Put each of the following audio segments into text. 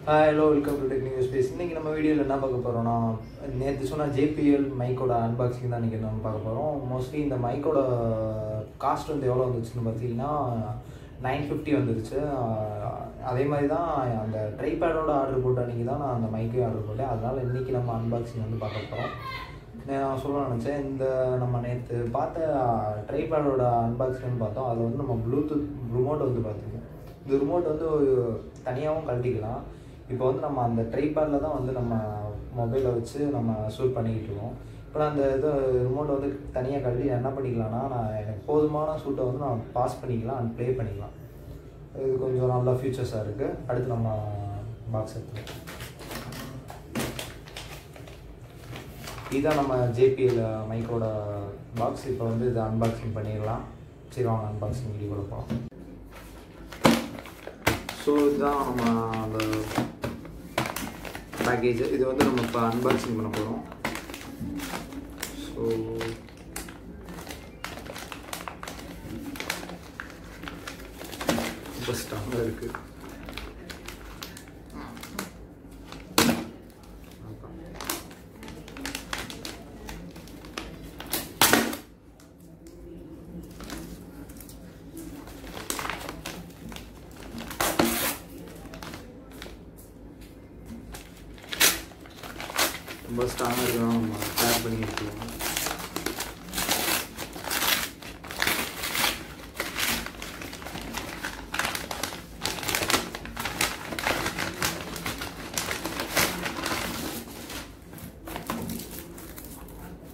Hello, welcome to TECHNICOSPACE. இன்னைக்கு நம்ம வீடியோல என்ன பார்க்க போறோம்னா நேத்து சொன்ன JBL மைக்கோட அன்பாக்சிங் தான் இன்னைக்கு நம்ம பார்க்க போறோம். மோஸ்ட்லி இந்த மைக்கோட காஸ்ட் வந்து எவ்வளவு வந்துச்சுன்னு பார்த்தீங்கன்னா 950 வந்துருச்சு. அதே மாதிரி தான் அந்த ட்ரைபேடோட ஆர்டர் போட்ட அன்னைக்கு தான் நான் அந்த மைக்கையும் ஆர்டர் போட்டேன். அதனால இன்னைக்கு நம்ம அன்பாக்சிங் வந்து பார்க்க போறோம். நான் சொல்ல நினச்சேன் இந்த நம்ம நேற்று பார்த்த ட்ரைபேடோட அன்பாக்சிங்னு பார்த்தோம். அதில் வந்து நம்ம ப்ளூடூத் ரிமோட் வந்து பார்த்துருக்கோம். இந்த ரிமோட் வந்து தனியாகவும் கழட்டிக்கலாம். இப்போ வந்து நம்ம அந்த ட்ரைபேடில் தான் வந்து நம்ம மொபைலை வச்சு நம்ம ஷூட் பண்ணிக்கிட்டு இருக்கோம். இப்போ நான் அந்த இது ரிமோட்டை வந்து தனியாக கழட்டி என்ன பண்ணிக்கலாம்னா நான் எனக்கு போதுமான ஷூட்டை வந்து நான் பாஸ் பண்ணிக்கலாம் அண்ட் ப்ளே பண்ணிக்கலாம். இது கொஞ்சம் நல்ல ஃபியூச்சர்ஸாக இருக்குது. அடுத்து நம்ம பாக்ஸ் எடுத்துக்கலாம். இதுதான் நம்ம JBL மைக்கோட பாக்ஸ். இப்போ வந்து இதை அன்பாக்சிங் பண்ணிடலாம். சரி வாங்க அன்பாக்சிங் வீடியோ கொடுப்போம். ஸோ இதுதான் நம்ம அந்த பேக்கேஜ். இது வந்து நம்ம இப்போ அன்பாக்சிங் பண்ண போகிறோம். ஸோ ரொம்ப ஸ்ட்ராங்காக இருக்குது. ரொம்ப ஸ்ட்ராங்காக இருக்கணும். நம்ம பேக் பண்ணி எடுத்துக்கலாம்.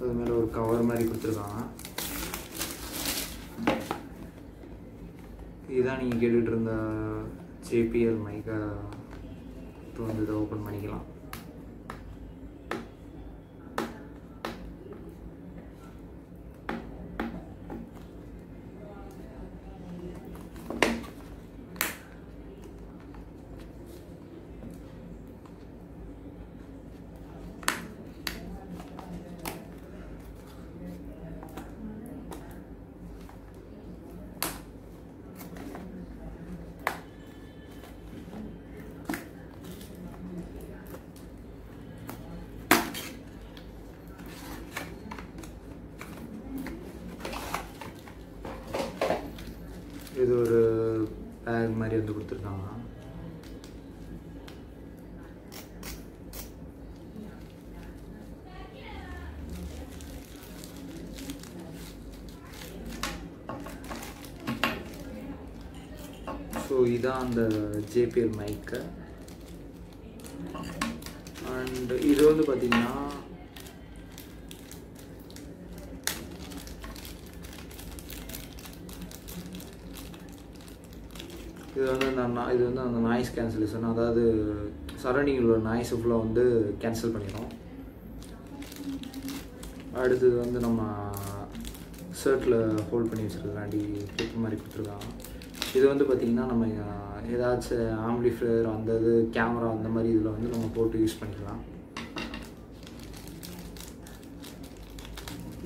அது மேலே ஒரு கவர் மாதிரி கொடுத்துருக்காங்க. இதுதான் நீங்கள் கேட்டுட்டு இருந்த JBL மைக்கை இப்போ வந்து இதை ஓப்பன் பண்ணிக்கலாம். இது ஒரு பேக் மாதிரி வந்து கொடுத்துருக்காங்க. ஸோ இதான் அந்த JBL மைக்கு. அண்ட் இது வந்து பார்த்தீங்கன்னா இது வந்து அந்த நாய்ஸ் கேன்சலேஷன், அதாவது சரௌண்டிங்கில் உள்ள நாய்ஸை ஃபுல்லாக வந்து கேன்சல் பண்ணிடும். அடுத்தது வந்து நம்ம ஷர்ட்டில் ஹோல்ட் பண்ணி வச்சுருக்காண்டி கிளிப் மாதிரி கொடுத்துருக்காங்க. இது வந்து பார்த்திங்கன்னா நம்ம ஏதாச்சும் ஆம்பிளிஃபையர் அந்த இது கேமரா அந்த மாதிரி இதில் வந்து நம்ம போட்டு யூஸ் பண்ணிக்கலாம்.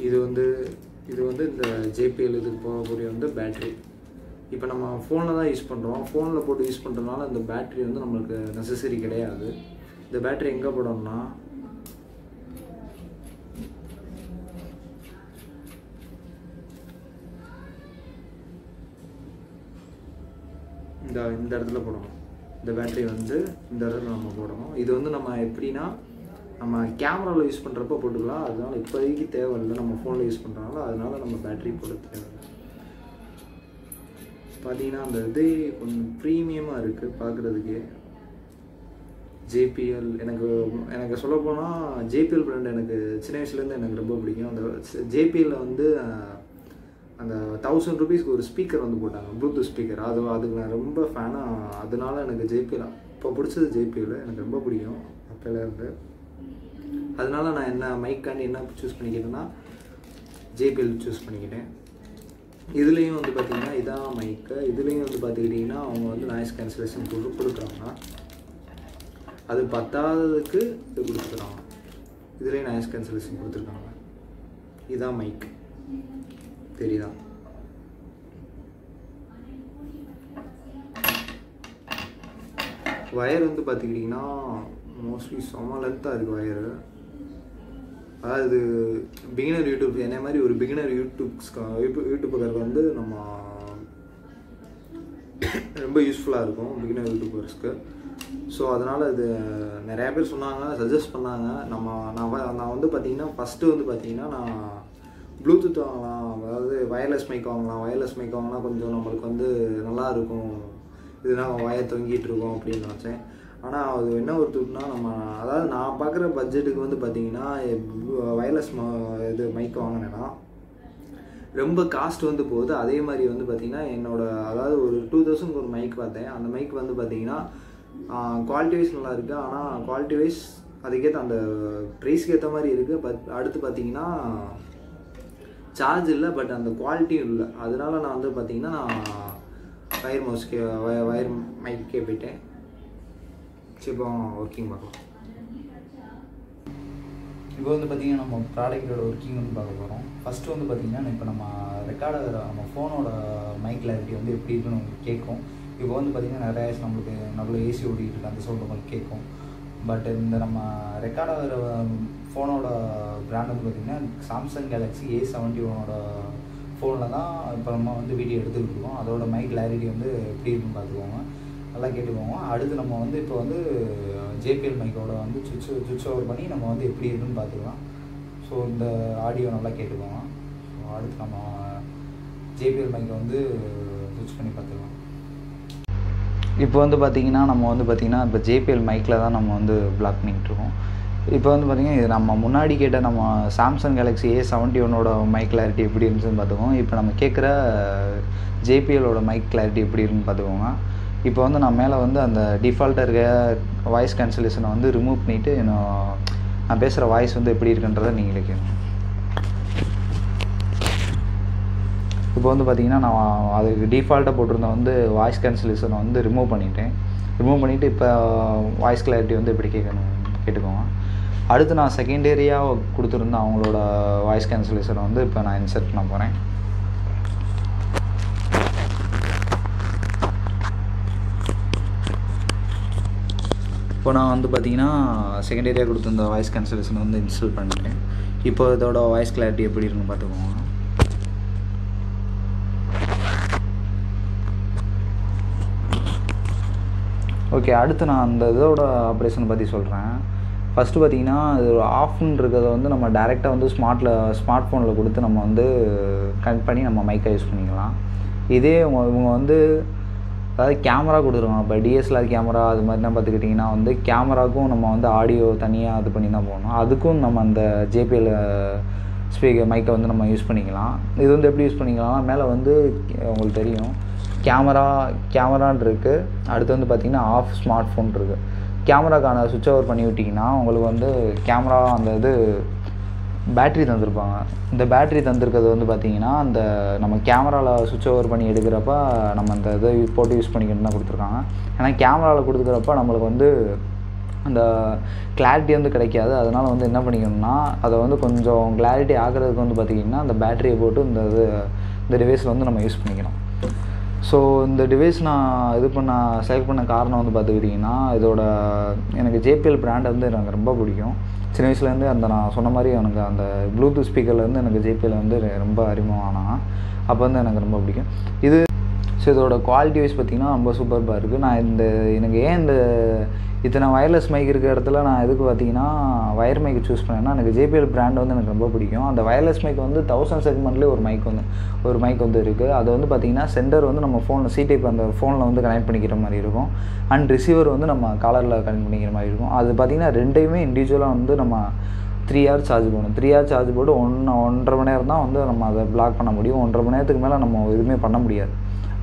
இது வந்து இந்த JBL இதுக்கு போகக்கூடிய வந்து பேட்ரி. இப்போ நம்ம ஃபோனில் தான் யூஸ் பண்ணுறோம். ஃபோனில் போட்டு யூஸ் பண்ணுறதுனால இந்த பேட்ரி வந்து நம்மளுக்கு நெசசரி கிடையாது. இந்த பேட்ரி எங்கே போடணும்னா இந்த இடத்துல போடணும். இந்த பேட்ரி வந்து இந்த இடத்துல நம்ம போடணும். இது வந்து நம்ம எப்படின்னா நம்ம கேமராவில் யூஸ் பண்ணுறப்போ போட்டுக்கலாம். அதனால இப்போதைக்கு தேவையில்லை. நம்ம ஃபோனில் யூஸ் பண்ணுறதுனால அதனால நம்ம பேட்ரி போட தேவையில்லை. பார்த்தீங்கன்னா அந்த இது கொஞ்சம் ப்ரீமியமாக இருக்குது பார்க்குறதுக்கே. JBL எனக்கு சொல்லப்போனால் JBL பிராண்ட் எனக்கு சின்ன வயசுலேருந்து எனக்கு ரொம்ப பிடிக்கும். அந்த JBL வந்து அந்த 1000 ரூபீஸ்க்கு ஒரு ஸ்பீக்கர் வந்து போட்டாங்க, ப்ளூடூத் ஸ்பீக்கர். அதுக்கு நான் ரொம்ப ஃபேனாக. அதனால எனக்கு JBL இப்போ பிடிச்சது JBL எனக்கு ரொம்ப பிடிக்கும் அப்போலேருந்து. அதனால நான் என்ன மைக்காண்டி என்ன சூஸ் பண்ணிக்கிட்டேன்னா JBL சூஸ் பண்ணிக்கிட்டேன். இதுலேயும் வந்து பார்த்திங்கன்னா இதான் மைக்கு. இதுலேயும் வந்து பார்த்துக்கிட்டிங்கன்னா அவங்க வந்து நாய்ஸ் கேன்சலேஷன் கொடுக்குறாங்க. அது பத்தாததுக்கு இது கொடுத்துருக்காங்க. இதுலேயும் நாய்ஸ் கேன்சலேஷன் கொடுத்துருக்காங்க. இதுதான் மைக். தெரியுதா? வயர் வந்து பார்த்துக்கிட்டிங்கன்னா மோஸ்ட்லி செம்ம லென்த்தாக இருக்குது வயரு. அதாவது பிகினர் யூடியூப் என்ன மாதிரி ஒரு பிகினர் யூடியூபருக்கு வந்து நம்ம ரொம்ப யூஸ்ஃபுல்லாக இருக்கும் பிகினர் யூடியூபர்ஸ்க்கு. ஸோ அதனால் இது நிறையா பேர் சொன்னாங்க, சஜஸ்ட் பண்ணாங்க. நான் வந்து பார்த்திங்கன்னா ஃபஸ்ட்டு வந்து பார்த்திங்கன்னா நான் ப்ளூடூத் வாங்கலாம், அதாவது வயர்லெஸ் மைக் வாங்கலாம். வயர்லெஸ் மைக் வாங்கினா கொஞ்சம் நம்மளுக்கு வந்து நல்லாயிருக்கும், இதுதான் வயர் தொங்கிட்டு இருக்கோம் அப்படின்னு நினச்சேன். ஆனால் அது என்ன ஒரு துட்னா, அதாவது நான் பார்க்குற பட்ஜெட்டுக்கு வந்து பார்த்திங்கன்னா வயர்லெஸ் இது மைக் வாங்கினேன்னா ரொம்ப காஸ்ட் வந்து போகுது. அதே மாதிரி வந்து பார்த்திங்கன்னா அதாவது ஒரு 2000 ஒரு மைக் பார்த்தேன். அந்த மைக் வந்து பார்த்திங்கன்னா குவாலிட்டி வைஸ் நல்லா இருக்குது. ஆனால் குவாலிட்டி வைஸ் அதுக்கேற்ற அந்த ப்ரைஸ்க்கு ஏற்ற மாதிரி இருக்குது. அடுத்து பார்த்திங்கன்னா சார்ஜ் இல்லை, பட் அந்த குவாலிட்டியும் இல்லை. அதனால நான் வந்து பார்த்திங்கன்னா வயர் மைக்கே போயிட்டேன். இப்போ ஒர்க்கிங் பார்க்கலாம். இப்போ வந்து பார்த்திங்கன்னா நம்ம ப்ராடக்டோட ஒர்க்கிங் வந்து பார்க்க போகிறோம். ஃபஸ்ட்டு வந்து பார்த்திங்கன்னா இப்போ நம்ம ரெக்கார்ட் ஆகிற நம்ம ஃபோனோட மைக் கிளாரிட்டி வந்து எப்படி இருக்குன்னு உங்களுக்கு கேட்கும். இப்போ வந்து பார்த்திங்கன்னா நிறையா நம்மளுக்கு நல்ல ஏசி ஓடிட்டு இருக்கு, அந்த சவுண்ட் உங்களுக்கு கேட்கும். பட் இந்த நம்ம ரெக்கார்ட் ஆகிற ஃபோனோட பிராண்ட் வந்து பார்த்திங்கன்னா சாம்சங் கேலக்ஸி A71 ஃபோனில் தான் இப்போ நம்ம வந்து வீடியோ எடுத்துக்கிட்டு இருக்கோம். அதோட மைக் கிளாரிட்டி வந்து எப்படி இருக்குன்னு பார்த்துக்கோங்க, நல்லா கேட்டுக்கோங்க. அடுத்து நம்ம வந்து இப்போ வந்து JBL மைக்கோட வந்து சுவிட்ச் ஓவர் பண்ணி நம்ம வந்து எப்படி இருக்குன்னு பார்த்துக்கலாம். ஸோ இந்த ஆடியோ நல்லா கேட்டுக்கோங்க. ஸோ அடுத்து நம்ம JBL மைக்கை வந்து சுவிட்ச் பண்ணி பார்த்துக்கலாம். இப்போ வந்து பார்த்திங்கன்னா நம்ம வந்து பார்த்திங்கன்னா இப்போ JBL மைக்கில் தான் நம்ம வந்து பிளாக் பண்ணிகிட்ருக்கோம். இப்போ வந்து பார்த்திங்கன்னா இது நம்ம முன்னாடி கேட்ட நம்ம Samsung Galaxy A71 mic clarity எப்படி இருந்துச்சுன்னு பார்த்துக்கோங்க. இப்போ நம்ம கேட்குற JBLோட மைக் கிளாரிட்டி எப்படி இருக்குன்னு பார்த்துக்கோங்க. இப்போ வந்து நான் மேலே வந்து அந்த டிஃபால்ட்டாக இருக்க வாய்ஸ் கேன்சலேஷனை வந்து ரிமூவ் பண்ணிவிட்டு நான் பேசுகிற வாய்ஸ் வந்து எப்படி இருக்குன்றதை நீங்களே கேட்கணும். இப்போ வந்து பார்த்திங்கன்னா நான் அதுக்கு டிஃபால்ட்டாக போட்டிருந்த வந்து வாய்ஸ் கேன்சலேஷனை வந்து ரிமூவ் பண்ணிவிட்டு இப்போ வாய்ஸ் கிளாரிட்டி வந்து எப்படி கேட்டுக்கோங்க. அடுத்து நான் செகண்டரியாக கொடுத்துருந்தேன் அவங்களோட வாய்ஸ் கேன்சலேஷனை வந்து இப்போ நான் இன்சர்ட் பண்ண போகிறேன். இப்போ நான் வந்து பார்த்திங்கன்னா செகண்டரியாக கொடுத்துருந்த வாய்ஸ் கேன்சலேஷனை வந்து இன்ஸ்டால் பண்ணிட்டேன். இப்போ இதோட வாய்ஸ் கிளாரிட்டி எப்படி இருக்குன்னு பார்த்துக்கோங்க. ஓகே, அடுத்து நான் அந்த இதோட ஆப்ரேஷனை பற்றி சொல்கிறேன். ஃபஸ்ட்டு பார்த்திங்கன்னா இது ஆஃப்னு இருக்கிறத வந்து நம்ம டேரெக்டாக வந்து ஸ்மார்ட் ஃபோனில் கொடுத்து நம்ம வந்து கனெக்ட் பண்ணி நம்ம மைக்கை யூஸ் பண்ணிக்கலாம். இதே இவங்க வந்து அதாவது கேமரா கொடுத்துருவாங்க. இப்போ DSLR கேமரா அது மாதிரிலாம் பார்த்துக்கிட்டிங்கன்னா வந்து கேமராவுக்கும் நம்ம வந்து ஆடியோ தனியாக இது பண்ணி தான் போகணும். அதுக்கும் நம்ம அந்த JBL ஸ்பீக்கர் மைக்கை வந்து நம்ம யூஸ் பண்ணிக்கலாம். இது வந்து எப்படி யூஸ் பண்ணிக்கலாம், மேலே வந்து உங்களுக்கு தெரியும் கேமரான்னு இருக்குது. அடுத்து வந்து பார்த்திங்கன்னா ஆஃப் ஸ்மார்ட் ஃபோன் இருக்குது. கேமராக்கான சுவிட்ச் ஓவர் பண்ணி விட்டிங்கன்னா உங்களுக்கு வந்து கேமரா அந்த இது பேட்ரி தந்துருப்பாங்க. இந்த பேட்ரி தந்துருக்கிறது வந்து பார்த்திங்கன்னா அந்த நம்ம கேமராவில் சுவிட்ச் ஓவர் பண்ணி எடுக்கிறப்ப நம்ம அந்த இதை போட்டு யூஸ் பண்ணிக்கிட்டு தான் கொடுத்துருக்காங்க. ஏன்னா கேமராவில் கொடுத்துக்கிறப்ப நம்மளுக்கு வந்து அந்த கிளாரிட்டி வந்து கிடைக்காது. அதனால் வந்து என்ன பண்ணிக்கணும்னா அதை வந்து கொஞ்சம் கிளாரிட்டி ஆகிறதுக்கு வந்து பார்த்திங்கன்னா அந்த பேட்டரியை போட்டு இந்த டிவைஸில் வந்து நம்ம யூஸ் பண்ணிக்கணும். ஸோ இந்த டிவைஸ் நான் செலக்ட் பண்ண காரணம் வந்து பார்த்துக்கிட்டிங்கன்னா எனக்கு JBL பிராண்டை வந்து எனக்கு ரொம்ப பிடிக்கும். சின்ன வயசுலேருந்து நான் சொன்ன மாதிரி எனக்கு அந்த ப்ளூடூத் ஸ்பீக்கர்லேருந்து எனக்கு JBL வந்து ரொம்ப அறிமுகமானாங்க. அப்போ வந்து எனக்கு ரொம்ப பிடிக்கும் இது. ஸோ இதோட குவாலிட்டி வைஸ் பார்த்திங்கன்னா ரொம்ப சூப்பராக இருக்குது. எனக்கு ஏன் இத்தனை வயர்லெஸ் மைக் இருக்கிற இடத்துல நான் எதுக்கு பார்த்திங்கன்னா வயர் மைக் சூஸ் பண்ணேன்னா எனக்கு JBL பிராண்ட் வந்து எனக்கு ரொம்ப பிடிக்கும். அந்த வயர்லெஸ் மைக் வந்து 1000 செக்மெண்ட்லேயே ஒரு மைக் வந்து இருக்குது. அது வந்து பார்த்திங்கன்னா சென்டர் வந்து நம்ம ஃபோனில் C-type அந்த ஃபோனில் வந்து கனெக்ட் பண்ணிக்கிற மாதிரி இருக்கும். அண்ட் ரிசீவர் வந்து நம்ம காலரில் கனெக்ட் பண்ணிக்கிற மாதிரி இருக்கும். அது பார்த்திங்கன்னா ரெண்டையுமே இண்டிவிஜுவலாக வந்து நம்ம 3 hours சார்ஜ் போடணும். 3 hours சார்ஜ் போட்டு 1.5 மணி நேரம் தான் வந்து நம்ம அதை பிளாக் பண்ண முடியும். 1.5 மணி நேரத்துக்கு மேலே நம்ம எதுவுமே பண்ண முடியாது.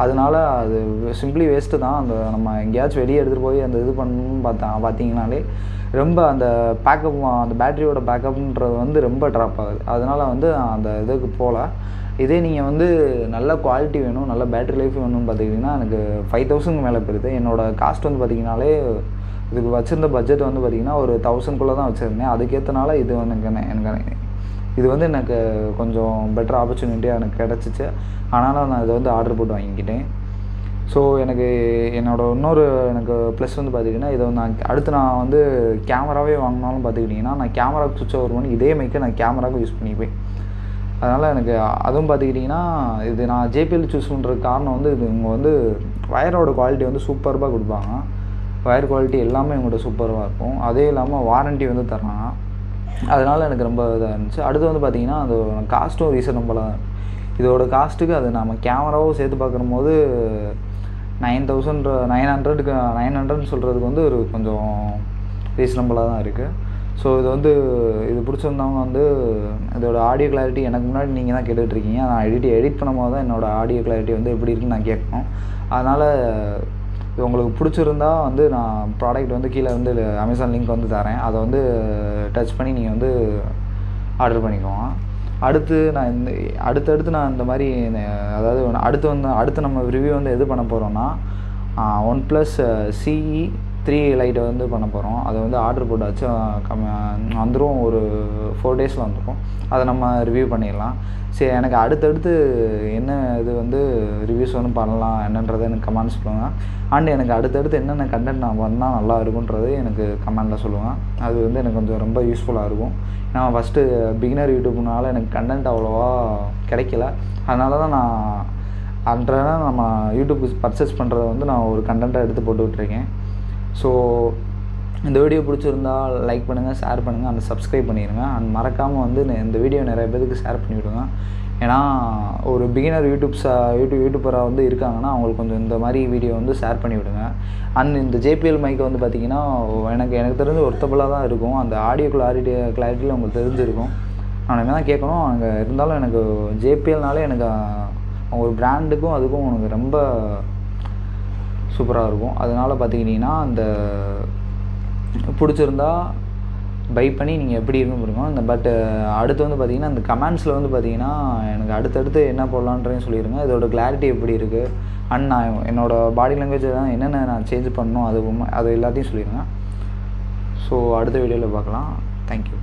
அதனால அது சிம்பிளி வேஸ்ட்டு தான். நம்ம எங்கேயாச்சும் வெளியே எடுத்துகிட்டு போய் அந்த இது பண்ணணும்னு பார்த்தீங்கனாலே ரொம்ப அந்த பேட்டரியோட பேக்கப்ன்றது வந்து ரொம்ப ட்ராப் ஆகுது. அதனால் வந்து அந்த இதுக்கு போகல. இதே நீங்கள் வந்து நல்ல குவாலிட்டி வேணும், நல்ல பேட்டரி லைஃப் வேணும்னு பார்த்துக்கிட்டிங்கன்னா எனக்கு 5000 மேலே போயிருது. என்னோடய காஸ்ட் வந்து பார்த்திங்கனாலே இதுக்கு வச்சுருந்த பட்ஜெட் வந்து பார்த்திங்கன்னா ஒரு 1000 தான் வச்சுருந்தேன். அதுக்கேற்றனால இது வந்து எனக்கு கொஞ்சம் பெட்டர் ஆப்பர்ச்சுனிட்டியாக எனக்கு கிடச்சிச்சு. அதனால் நான் இதை வந்து ஆர்டர் போட்டு வாங்கிக்கிட்டேன். ஸோ எனக்கு இன்னொரு எனக்கு ப்ளஸ் வந்து பார்த்திங்கன்னா இதை அடுத்து நான் வந்து கேமராவே வாங்கினாலும் பார்த்துக்கிட்டிங்கன்னா நான் கேமராவுக்கு சுவிட்ச் ஓவர் பண்ணி இதே மைக்கை நான் கேமராவுக்கு யூஸ் பண்ணிப்பேன். அதனால் எனக்கு அதுவும் பார்த்துக்கிட்டிங்கன்னா இது நான் JBL சூஸ் பண்ணுறதுக்கு காரணம் வந்து இது இவங்க வந்து வயரோட குவாலிட்டி வந்து சூப்பராக கொடுப்பாங்க. வயர் குவாலிட்டி எல்லாமே இவங்கள்ட்ட சூப்பராக இருக்கும். அதே இல்லாமல் வாரண்ட்டி வந்து தர்றாங்க. அதனால் எனக்கு ரொம்ப இதாக இருந்துச்சு. அடுத்து வந்து பார்த்திங்கன்னா அது காஸ்ட்டும் ரீசனபிளாக தான். இதோட காஸ்ட்டுக்கு அது நம்ம கேமராவும் சேர்த்து பார்க்கும்போது 900 சொல்கிறதுக்கு வந்து ஒரு கொஞ்சம் ரீசனபிளாக தான் இருக்குது. ஸோ இது பிடிச்சிருந்தவங்க வந்து இதோட ஆடியோ கிளாரிட்டி எனக்கு முன்னாடி நீங்கள் தான் கேட்டுட்ருக்கீங்க. நான் எடிட் பண்ணும்போது தான் என்னோடய ஆடியோ கிளாரிட்டி வந்து எப்படி இருக்குன்னு நான் கேட்கணும். அதனால் இது உங்களுக்கு பிடிச்சிருந்தா வந்து நான் ப்ராடக்ட் வந்து கீழே வந்து அமேசான் லிங்க் வந்து தரேன். அதை வந்து டச் பண்ணி நீங்கள் வந்து ஆர்டர் பண்ணிக்கோங்க. அடுத்து நான் இந்த மாதிரி அதாவது அடுத்து நம்ம ரிவ்யூ வந்து எது பண்ண போகிறோன்னா OnePlus CE3 லைட்டை வந்து பண்ண போகிறோம். அதை வந்து ஆர்டர் போட்டாச்சு வந்துடும். ஒரு 4 டேஸில் வந்துடும். அதை நம்ம ரிவ்யூ பண்ணிடலாம். சரி, எனக்கு அடுத்தடுத்து என்ன இது வந்து ரிவ்யூஸ் வந்து பண்ணலாம் என்னன்றதை எனக்கு கமெண்ட் சொல்லுங்கள். அண்ட் எனக்கு அடுத்தடுத்து என்னென்ன கண்டென்ட் நான் பண்ணால் நல்லா இருக்குன்றது எனக்கு கமெண்டில் சொல்லுங்கள். அது வந்து எனக்கு கொஞ்சம் ரொம்ப யூஸ்ஃபுல்லாக இருக்கும். நான் ஃபஸ்ட்டு பிகினர் யூடியூப்னால எனக்கு கண்டென்ட் அவ்வளோவா கிடைக்கல. அதனால தான் நம்ம யூடியூப் பர்ச்சேஸ் பண்ணுறத வந்து நான் ஒரு கண்டென்ட்டாக எடுத்து போட்டு விட்ருக்கேன். ஸோ இந்த வீடியோ பிடிச்சிருந்தா லைக் பண்ணுங்கள், ஷேர் பண்ணுங்கள், அண்ட் சப்ஸ்கிரைப் பண்ணிடுங்க. அண்ட் மறக்காமல் வந்து இந்த வீடியோ நிறைய பேருக்கு ஷேர் பண்ணிவிடுங்க. ஏன்னா ஒரு பிகினர் யூடியூபராக வந்து இருக்காங்கன்னா அவங்களுக்கு கொஞ்சம் இந்த மாதிரி வீடியோ வந்து ஷேர் பண்ணிவிடுங்க. அண்ட் இந்த JBL மைக்கை வந்து பார்த்திங்கன்னா எனக்கு தெரிஞ்சு ஒர்த்தபுளாக தான் இருக்கும். அந்த ஆடியோ கிளாரிட்டியில் உங்களுக்கு தெரிஞ்சிருக்கும். நான் என்ன தான் கேட்கணும் அங்கே இருந்தாலும் எனக்கு JBLனாலே எனக்கு அவங்க ஒரு பிராண்டுக்கும் அதுக்கும் எனக்கு ரொம்ப சூப்பராக இருக்கும். அதனால் பார்த்துக்கிட்டிங்கன்னா அந்த பிடிச்சிருந்தா பை பண்ணி நீங்கள் எப்படி இருக்குன்னு பாருங்க. பட் அடுத்து வந்து பார்த்திங்கன்னா இந்த கமெண்ட்ஸில் வந்து பார்த்திங்கன்னா எனக்கு அடுத்தடுத்து என்ன போடலான்றதையும் சொல்லிடுங்க. இதோட கிளாரிட்டி எப்படி இருக்குது அண்ட் நான் என்னோடய பாடி லாங்குவேஜ் தான் என்னென்ன நான் சேஞ்ச் பண்ணணும் அது எல்லாத்தையும் சொல்லிடுங்க. ஸோ அடுத்த வீடியோவில் பார்க்கலாம். தேங்க்யூ.